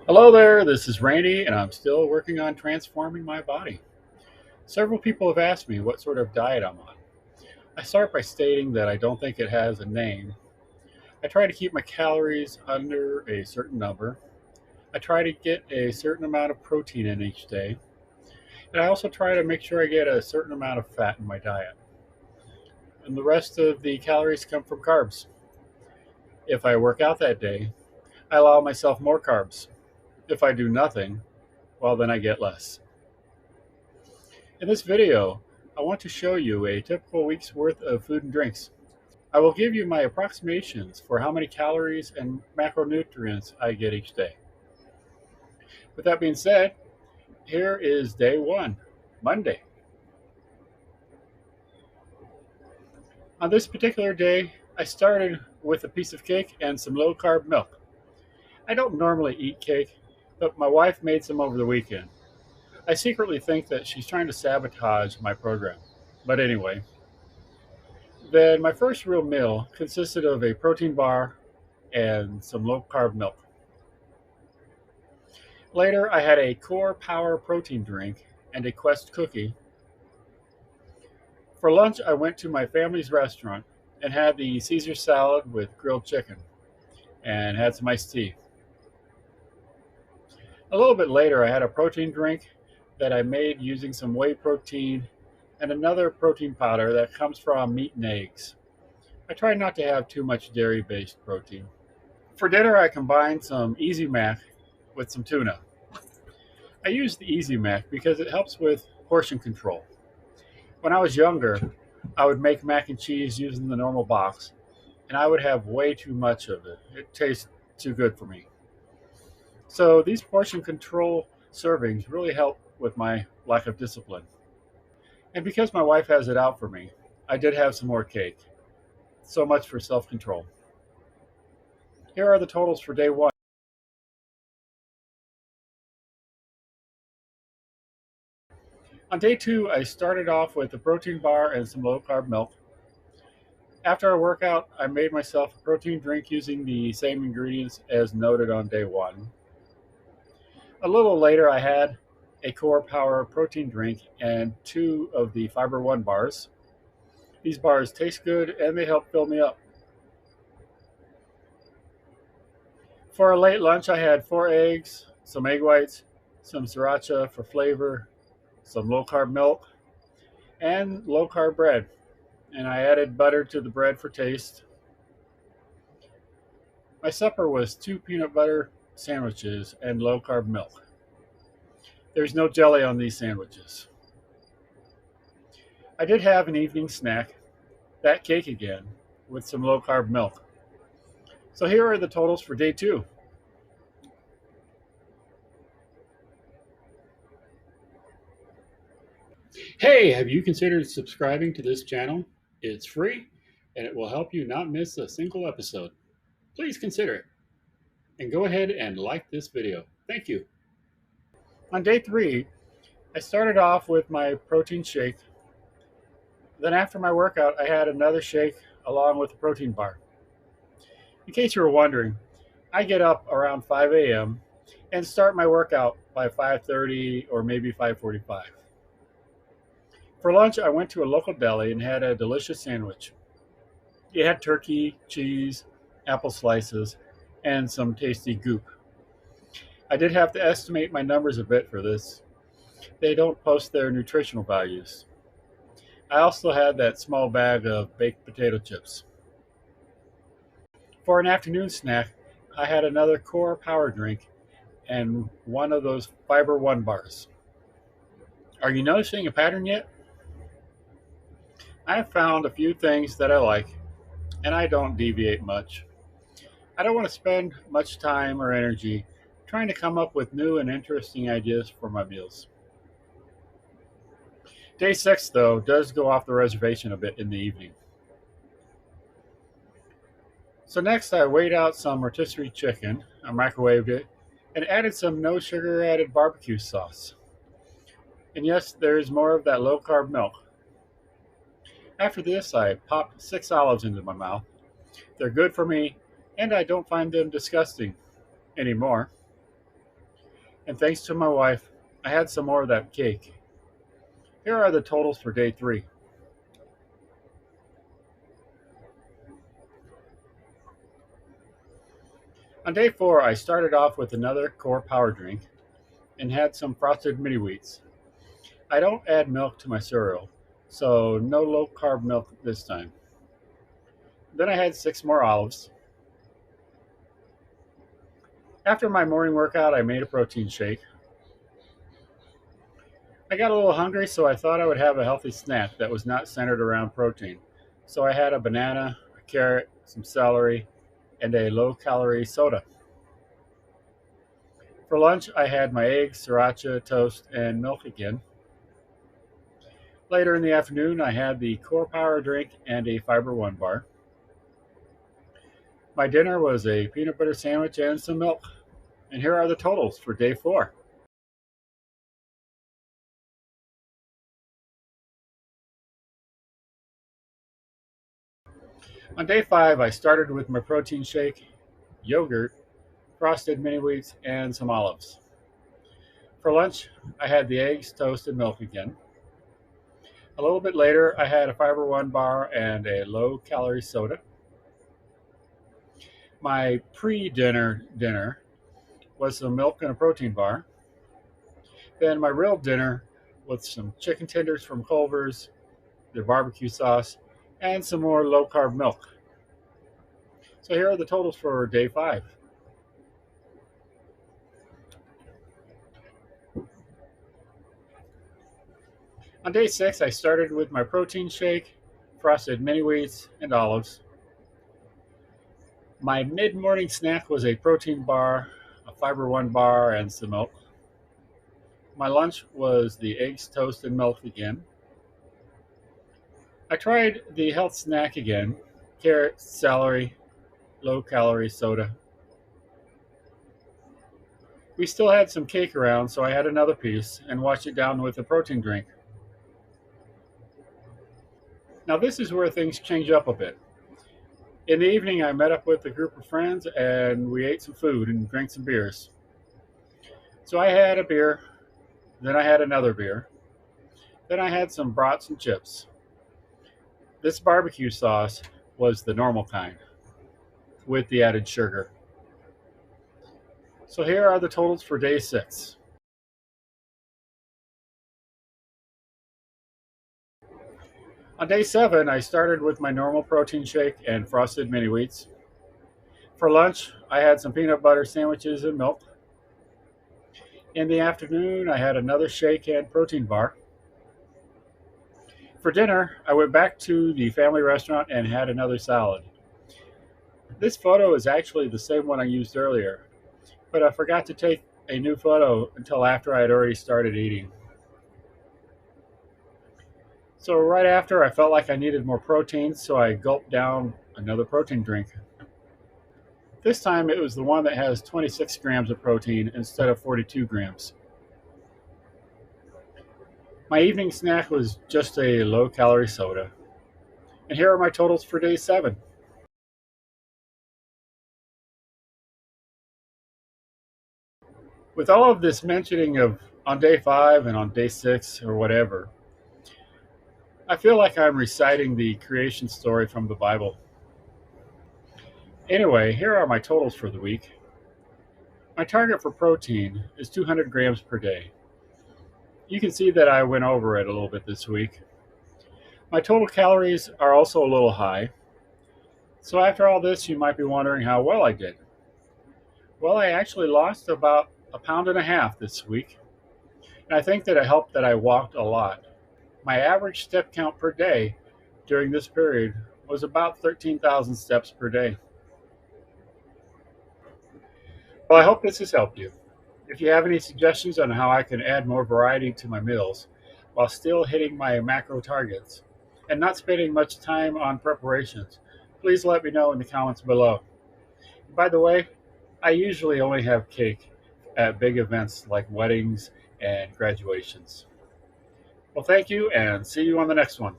Hello there, this is Randy, and I'm still working on transforming my body. Several people have asked me what sort of diet I'm on. I start by stating that I don't think it has a name. I try to keep my calories under a certain number. I try to get a certain amount of protein in each day. And I also try to make sure I get a certain amount of fat in my diet. And the rest of the calories come from carbs. If I work out that day, I allow myself more carbs. If I do nothing, well, then I get less. In this video, I want to show you a typical week's worth of food and drinks. I will give you my approximations for how many calories and macronutrients I get each day. With that being said, here is day one, Monday. On this particular day, I started with a piece of cake and some low carb milk. I don't normally eat cake, but my wife made some over the weekend. I secretly think that she's trying to sabotage my program. But anyway, then my first real meal consisted of a protein bar and some low carb milk. Later, I had a Core Power protein drink and a Quest cookie. For lunch, I went to my family's restaurant and had the Caesar salad with grilled chicken and had some iced tea. A little bit later, I had a protein drink that I made using some whey protein and another protein powder that comes from meat and eggs. I try not to have too much dairy-based protein. For dinner, I combined some Easy Mac with some tuna. I use the Easy Mac because it helps with portion control. When I was younger, I would make mac and cheese using the normal box, and I would have way too much of it. It tastes too good for me. So these portion control servings really help with my lack of discipline. And because my wife has it out for me, I did have some more cake. So much for self-control. Here are the totals for day one. On day two, I started off with a protein bar and some low carb milk. After our workout, I made myself a protein drink using the same ingredients as noted on day one. A little later, I had a Core Power protein drink and two of the Fiber One bars. These bars taste good and they help fill me up. For a late lunch, I had 4 eggs, some egg whites, some sriracha for flavor, some low carb milk, and low carb bread. And I added butter to the bread for taste. My supper was 2 peanut butter sandwiches and low carb milk. There's no jelly on these sandwiches. I did have an evening snack, that cake again, with some low carb milk. So here are the totals for day two. Hey, have you considered subscribing to this channel? It's free and it will help you not miss a single episode. Please consider it and go ahead and like this video. Thank you. On day three, I started off with my protein shake. Then after my workout, I had another shake along with a protein bar. In case you were wondering, I get up around 5 a.m. and start my workout by 5:30 or maybe 5:45. For lunch, I went to a local deli and had a delicious sandwich. It had turkey, cheese, apple slices, and some tasty goop. I did have to estimate my numbers a bit for this. They don't post their nutritional values. I also had that small bag of baked potato chips. For an afternoon snack, I had another Core Power drink and one of those Fiber One bars. Are you noticing a pattern yet? I have found a few things that I like, and I don't deviate much. I don't want to spend much time or energy trying to come up with new and interesting ideas for my meals. Day six, though, does go off the reservation a bit in the evening. So next I weighed out some rotisserie chicken, I microwaved it, and added some no sugar added barbecue sauce. And yes, there is more of that low carb milk. After this, I popped 6 olives into my mouth. They're good for me, and I don't find them disgusting anymore. And thanks to my wife, I had some more of that cake. Here are the totals for day 3. On day 4, I started off with another core power drink and had some frosted mini wheats. I don't add milk to my cereal, so no low carb milk this time. Then I had 6 more olives. After my morning workout, I made a protein shake. I got a little hungry, so I thought I would have a healthy snack that was not centered around protein. So I had a banana, a carrot, some celery, and a low calorie soda. For lunch, I had my eggs, sriracha, toast, and milk again. Later in the afternoon, I had the Core Power drink and a Fiber One bar. My dinner was a peanut butter sandwich and some milk. And here are the totals for day 4. On day 5, I started with my protein shake, yogurt, frosted mini wheats, and some olives. For lunch, I had the eggs, toast, and milk again. A little bit later, I had a Fiber One bar and a low calorie soda. My pre-dinner was some milk and a protein bar. Then my real dinner with some chicken tenders from Culver's, their barbecue sauce, and some more low carb milk. So here are the totals for day 5. On day 6, I started with my protein shake, frosted mini wheats, and olives. My mid-morning snack was a protein bar, a Fiber One bar, and some milk. My lunch was the eggs, toast, and milk again. I tried the health snack again, carrot, celery, low-calorie soda. We still had some cake around, so I had another piece and washed it down with a protein drink. Now this is where things change up a bit. In the evening, I met up with a group of friends and we ate some food and drank some beers. So I had a beer, then I had another beer, then I had some brats and chips. This barbecue sauce was the normal kind with the added sugar. So here are the totals for day 6. On day 7, I started with my normal protein shake and frosted mini wheats. For lunch, I had some peanut butter sandwiches and milk. In the afternoon, I had another shake and protein bar. For dinner, I went back to the family restaurant and had another salad. This photo is actually the same one I used earlier, but I forgot to take a new photo until after I had already started eating. So right after, I felt like I needed more protein, so I gulped down another protein drink. This time it was the one that has 26 grams of protein instead of 42 grams. My evening snack was just a low-calorie soda. And here are my totals for day 7. With all of this mentioning of on day 5 and on day 6 or whatever, I feel like I'm reciting the creation story from the Bible. Anyway, here are my totals for the week. My target for protein is 200 grams per day. You can see that I went over it a little bit this week. My total calories are also a little high. So after all this, you might be wondering how well I did. Well, I actually lost about a pound and a half this week. And I think that it helped that I walked a lot. My average step count per day during this period was about 13,000 steps per day. Well, I hope this has helped you. If you have any suggestions on how I can add more variety to my meals while still hitting my macro targets and not spending much time on preparations, please let me know in the comments below. By the way, I usually only have cake at big events like weddings and graduations. Well, thank you and see you on the next one.